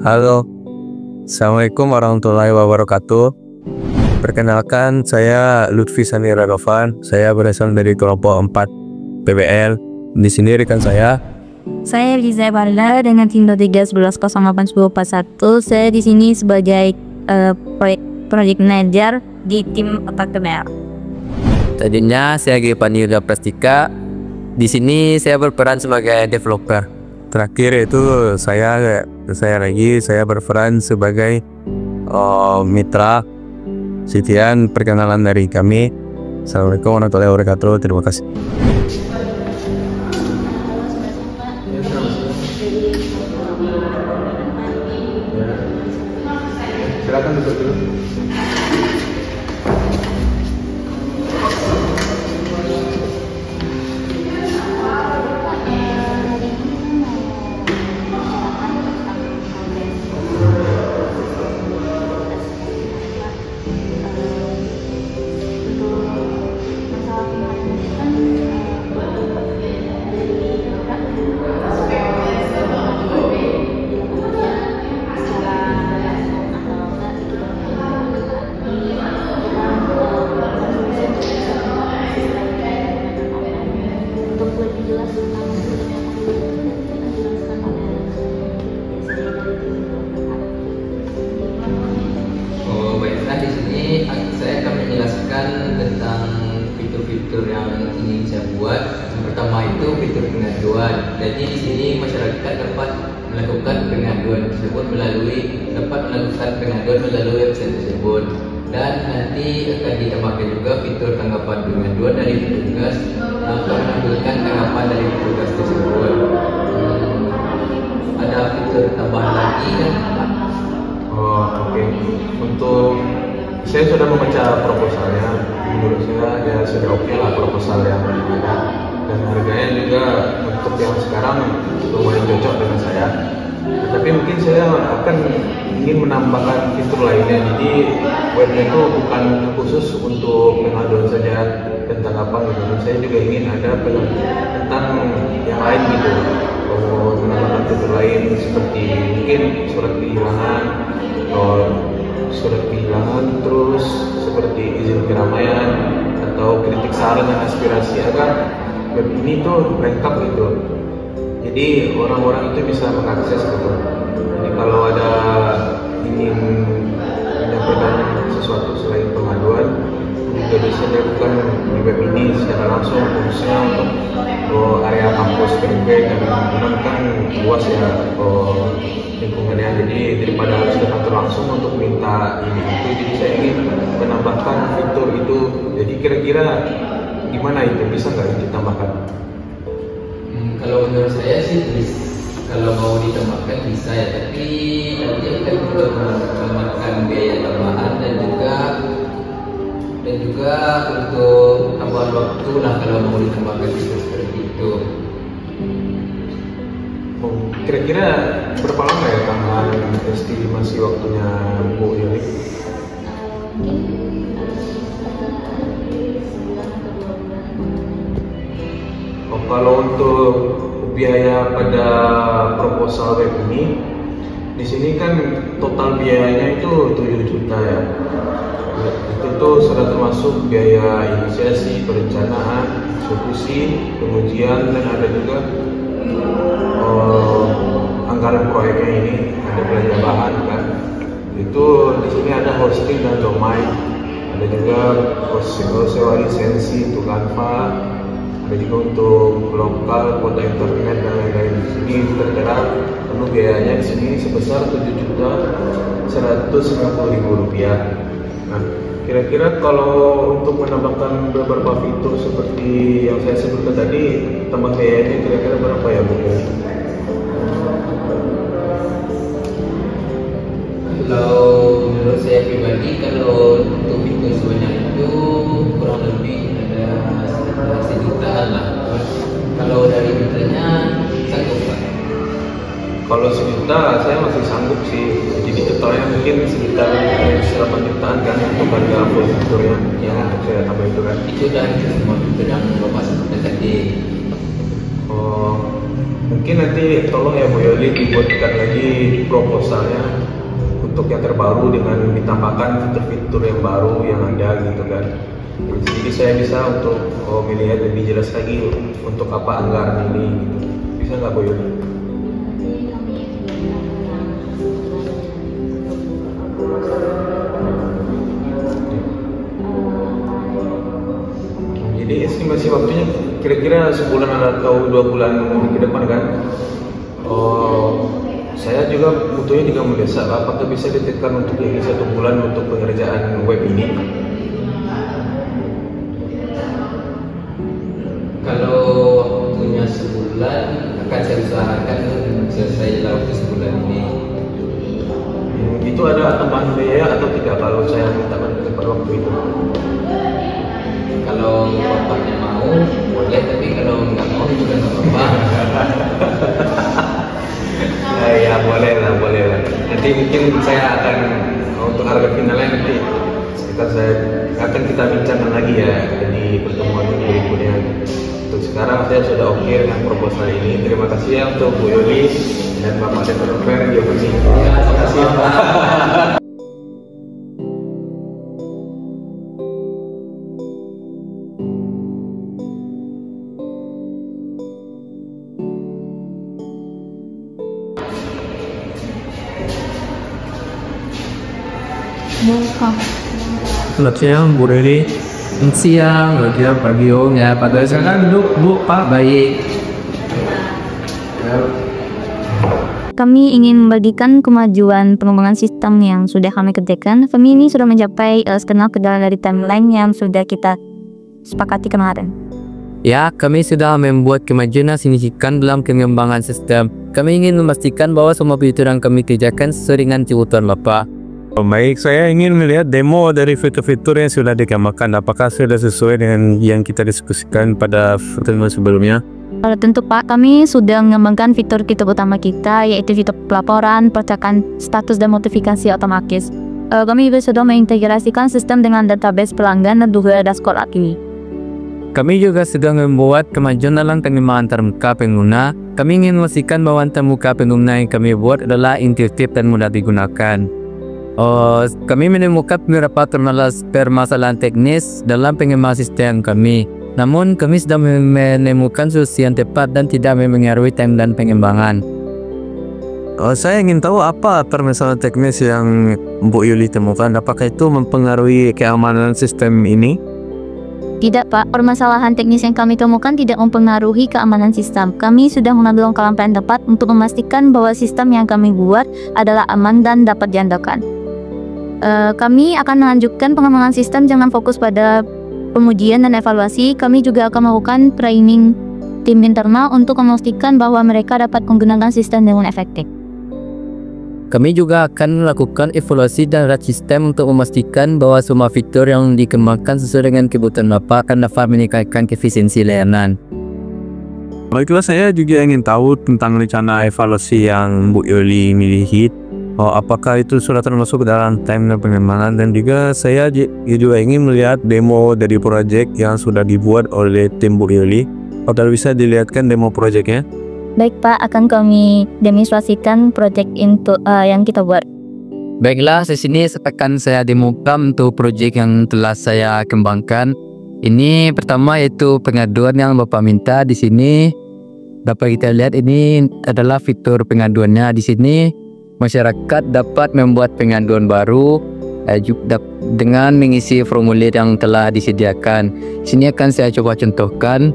Halo, Assalamualaikum warahmatullahi wabarakatuh. Perkenalkan, saya Lutfi Sani Radovan. Saya berasal dari kelompok 4 PBL. Di sini rekan saya. Saya Riza Barla dengan tim 13 08 10 41. Saya di sini sebagai project manager di tim Otak Kemer. Tadinya saya Gepani Yuda Prastika. Di sini saya berperan sebagai developer. Terakhir itu saya berperan sebagai mitra. Sekian perkenalan dari kami. Assalamualaikum warahmatullahi wabarakatuh. Terima kasih. Silakan duduk dulu. Di sini saya akan menjelaskan tentang fitur-fitur yang ingin saya buat. Yang pertama itu fitur pengaduan. Jadi di sini masyarakat dapat melakukan pengaduan melalui website tersebut. Dan nanti akan ditambahkan juga fitur tanggapan pengaduan dari petugas yang akan menampilkan tanggapan dari petugas tersebut. Ada fitur tambahan lagi kan? Oke. Untuk saya sudah membaca proposalnya. Menurut saya ya sudah oke lah proposal yang ada, dan harganya juga untuk yang sekarang lumayan cocok dengan saya. Tapi mungkin saya akan ingin menambahkan fitur lainnya. Jadi webnya itu bukan khusus untuk pengaduan saja tentang apa gitu. Saya juga ingin ada tentang yang lain gitu. Menambahkan fitur lain seperti mungkin surat kehilangan, terus seperti izin keramaian atau kritik saran dan aspirasi agar web ini tuh lengkap gitu. Jadi orang-orang itu bisa mengakses gitu. Jadi kalau ada ingin menyampaikan sesuatu selain pengaduan, juga bisa dilakukan di web ini secara langsung, khususnya untuk area kampus PMP, dan memang kan luas ya lingkungannya. Jadi daripada harus ke kantor langsung untuk minta ini itu, jadi saya ingin menambahkan fitur itu. Jadi kira-kira gimana itu, bisa nggak ditambahkan? Kalau menurut saya sih kalau mau ditambahkan bisa ya, tapi nanti akan juga memakan biaya tambahan dan juga untuk tambahan waktu lah kalau mau ditambahkan fitur seperti itu. Kira-kira berapa lama ya tambahan estimasi waktunya Bu Yuli? Kalau untuk biaya pada proposal web ini, di sini kan total biayanya itu 7 juta ya. Itu tuh sudah termasuk biaya inisiasi, perencanaan, eksekusi, pengujian, dan ada juga anggaran proyeknya ini, ada belanja bahan kan. Itu di sini ada hosting dan domain, ada juga sewa lisensi untuk Canva, ada juga untuk lokal, kuota internet dan lain-lain. Di sini tertera penuh biayanya di sini sebesar Rp7.190.000. Nah, kira-kira kalau untuk menambahkan beberapa fitur seperti yang saya sebutkan tadi, tambah biayanya kira-kira berapa ya Bu? Kalau menurut saya pribadi, kalau untuk fitur sebanyak itu kurang lebih ada sekitar 1 jutaan lah. Kalau dari fiturnya sanggup Pak? Kalau 1 juta saya masih sanggup sih. Jadi totalnya mungkin sekitar 8 jutaan kan untuk harga full fiturnya yang untuk saya tambah itu kan. Itu dan semua fitur yang Bapak sebutkan tadi. Oh, Mungkin nanti tolong ya Bu Yoli dibuatkan lagi proposalnya untuk yang terbaru dengan ditambahkan fitur-fitur yang baru yang ada gitu kan. Jadi saya bisa untuk melihat lebih jelas lagi untuk apa anggaran ini gitu. Bisa nggak Bu Yoli? Jadi estimasi waktunya kira-kira sebulan atau 2 bulan ke depan kan? Saya juga butuhnya juga mendesak. Apakah bisa ditekan untuk ini 1 bulan untuk pengerjaan web ini? Kalau waktunya sebulan akan saya usahakan selesai dalam sebulan ini. Itu ada tambahan biaya atau tidak kalau saya minta pada waktu itu? Kalau bapaknya mau boleh, tapi kalau nggak mau juga nggak apa-apa. Ya boleh lah. Nanti mungkin saya akan untuk harga finalnya nanti akan kita bincangkan lagi ya di pertemuan ini berikutnya. Untuk sekarang saya sudah oke dengan proposal ini. Terima kasih ya untuk Bu Yoli dan Bapak Developer Giovanni. Terima kasih Pak. Selamat siang Bu Riri. Siang, pagi ya. Pada sekarang duduk Bu, Pak, baik. Kami ingin membagikan kemajuan pengembangan sistem yang sudah kami kerjakan. Kami ini sudah mencapai setengah ke dalam dari timeline yang sudah kita sepakati kemarin. Ya, kami sudah membuat kemajuan yang signifikan dalam pengembangan sistem. Kami ingin memastikan bahwa semua fitur yang kami kerjakan sesuai dengan kebutuhan Bapak. Baik, saya ingin melihat demo dari fitur-fitur yang sudah dikembangkan. Apakah sudah sesuai dengan yang kita diskusikan pada pertemuan sebelumnya? Tentu Pak, kami sudah mengembangkan fitur-fitur utama kita, yaitu fitur pelaporan, pelacakan status dan notifikasi otomatis. Kami juga sudah mengintegrasikan sistem dengan database pelanggan dan juga dashboard API. Kami juga sedang membuat kemajuan dalam pengembangan termuka pengguna. Kami ingin memastikan bahwa termuka pengguna yang kami buat adalah intuitif dan mudah digunakan. Kami menemukan beberapa permasalahan teknis dalam pengembangan sistem kami. Namun, kami sudah menemukan solusi yang tepat dan tidak mempengaruhi timeline pengembangan. Saya ingin tahu apa permasalahan teknis yang Bu Yuli temukan. Apakah itu mempengaruhi keamanan sistem ini? Tidak Pak, permasalahan teknis yang kami temukan tidak mempengaruhi keamanan sistem. Kami sudah mengambil langkah-langkah yang tepat untuk memastikan bahwa sistem yang kami buat adalah aman dan dapat diandalkan. Kami akan melanjutkan pengembangan sistem dengan fokus pada pengujian dan evaluasi. Kami juga akan melakukan training tim internal untuk memastikan bahwa mereka dapat menggunakan sistem dengan efektif. Kami juga akan melakukan evaluasi dan rat sistem untuk memastikan bahwa semua fitur yang dikembangkan sesuai dengan kebutuhan Bapak akan dapat meningkatkan efisiensi layanan. Baiklah, saya juga ingin tahu tentang rencana evaluasi yang Bu Yuli miliki. Apakah itu sudah termasuk dalam timeline pengembangan, dan juga saya juga ingin melihat demo dari proyek yang sudah dibuat oleh tim Bu Yuli. Apakah bisa dilihatkan demo proyeknya? Baik Pak, akan kami demonstrasikan proyek yang kita buat. Baiklah, di sini akan saya demokan untuk proyek yang telah saya kembangkan. Ini pertama yaitu pengaduan yang Bapak minta. Di sini dapat kita lihat ini adalah fitur pengaduannya. Di sini masyarakat dapat membuat pengaduan baru dengan mengisi formulir yang telah disediakan. Di sini akan saya coba contohkan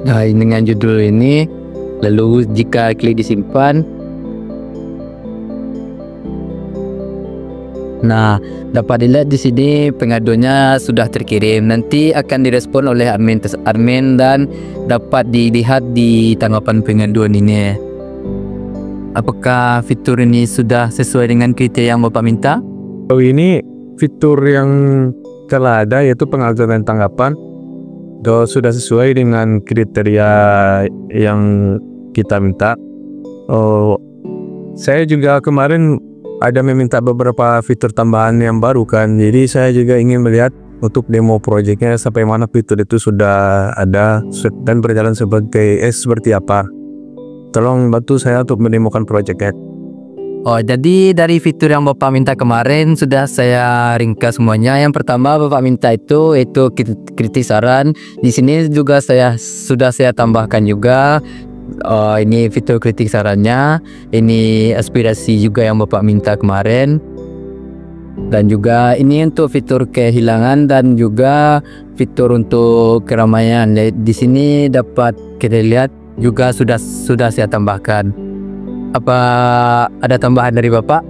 dengan judul ini. Lalu jika klik disimpan, nah dapat dilihat di sini pengaduannya sudah terkirim. Nanti akan direspon oleh admin dan dapat dilihat di tanggapan pengaduan ini. Apakah fitur ini sudah sesuai dengan kriteria yang Bapak minta? Ini fitur yang telah ada, yaitu pengaduan dan tanggapan, sudah sesuai dengan kriteria yang kita minta. Saya juga kemarin ada meminta beberapa fitur tambahan yang baru kan, jadi saya juga ingin melihat untuk demo proyeknya sampai mana fitur itu sudah ada dan berjalan seperti apa. Tolong bantu saya untuk menemukan proyeknya. Oh, jadi dari fitur yang Bapak minta kemarin sudah saya ringkas semuanya. Yang pertama Bapak minta itu kritik saran. Di sini juga sudah saya tambahkan juga. Ini fitur kritik sarannya. Ini aspirasi juga yang Bapak minta kemarin. Dan juga ini untuk fitur kehilangan dan juga fitur untuk keramaian. Di sini dapat kita lihat juga sudah saya tambahkan. Apa ada tambahan dari Bapak?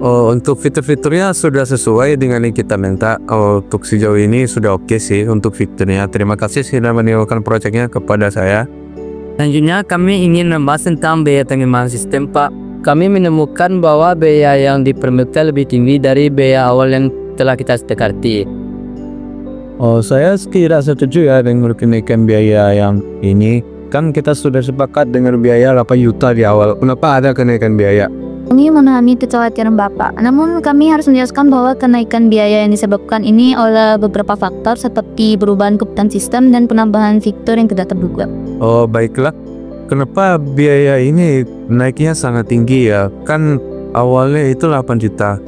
Oh, untuk fitur-fiturnya sudah sesuai dengan yang kita minta. Untuk sejauh ini sudah oke sih untuk fiturnya. Terima kasih sudah menyewakan proyeknya kepada saya. Selanjutnya kami ingin membahas tentang biaya pengembangan sistem, Pak. Kami menemukan bahwa biaya yang diperlukan lebih tinggi dari biaya awal yang telah kita sepakati. Oh, saya sekira setuju ya dengan kenaikan biaya yang ini. Kan kita sudah sepakat dengan biaya 8 juta di awal. Kenapa ada kenaikan biaya? Kami memahami kekhawatiran Bapak, namun kami harus menjelaskan bahwa kenaikan biaya yang disebabkan ini oleh beberapa faktor seperti perubahan kebutuhan sistem dan penambahan fitur yang tidak terduga. Oh, baiklah. Kenapa biaya ini naiknya sangat tinggi ya? Kan awalnya itu 8 juta,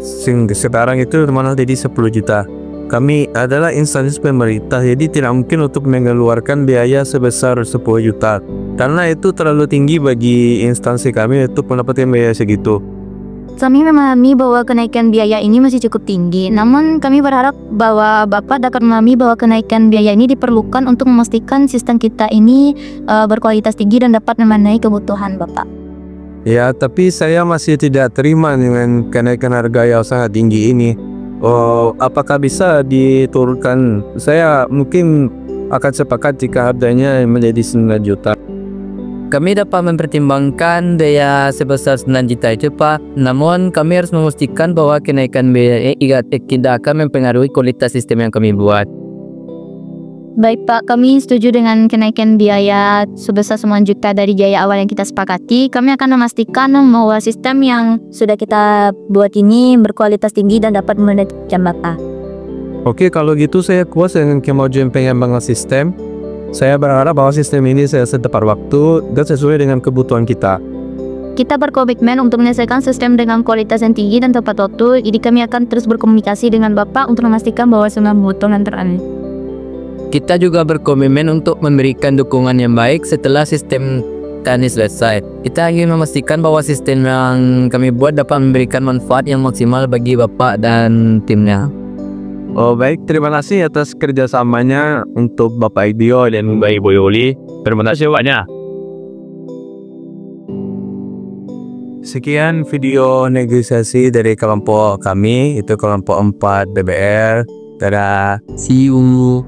sekarang itu malah jadi 10 juta. Kami adalah instansi pemerintah, jadi tidak mungkin untuk mengeluarkan biaya sebesar 10 juta. Karena itu terlalu tinggi bagi instansi kami untuk mendapatkan biaya segitu. Kami memahami bahwa kenaikan biaya ini masih cukup tinggi, namun kami berharap bahwa Bapak dapat memahami bahwa kenaikan biaya ini diperlukan untuk memastikan sistem kita ini berkualitas tinggi dan dapat memenuhi kebutuhan Bapak. Ya, tapi saya masih tidak terima dengan kenaikan harga yang sangat tinggi ini. Oh, apakah bisa diturunkan? Saya mungkin akan sepakat jika harganya menjadi 9 juta. Kami dapat mempertimbangkan biaya sebesar 9 juta itu, Pak. Namun kami harus memastikan bahwa kenaikan biaya tidak akan mempengaruhi kualitas sistem yang kami buat. Baik Pak, kami setuju dengan kenaikan biaya sebesar 9 juta dari biaya awal yang kita sepakati. Kami akan memastikan bahwa sistem yang sudah kita buat ini berkualitas tinggi dan dapat memenuhi Bapak. Oke, kalau gitu saya puas dengan kemajuan pengembangan sistem. Saya berharap bahwa sistem ini selesai tepat waktu dan sesuai dengan kebutuhan kita. Kita berkomitmen untuk menyelesaikan sistem dengan kualitas yang tinggi dan tepat waktu. Jadi kami akan terus berkomunikasi dengan Bapak untuk memastikan bahwa semua kebutuhan terpenuhi. Kita juga berkomitmen untuk memberikan dukungan yang baik setelah sistem teknis selesai. Kita ingin memastikan bahwa sistem yang kami buat dapat memberikan manfaat yang maksimal bagi Bapak dan timnya. Oh baik, terima kasih atas kerjasamanya untuk Bapak Idio dan Mbak Ibu Yuli. Terima kasih banyak. Sekian video negosiasi dari kelompok kami, itu kelompok 4 BBR. Dadah. See you.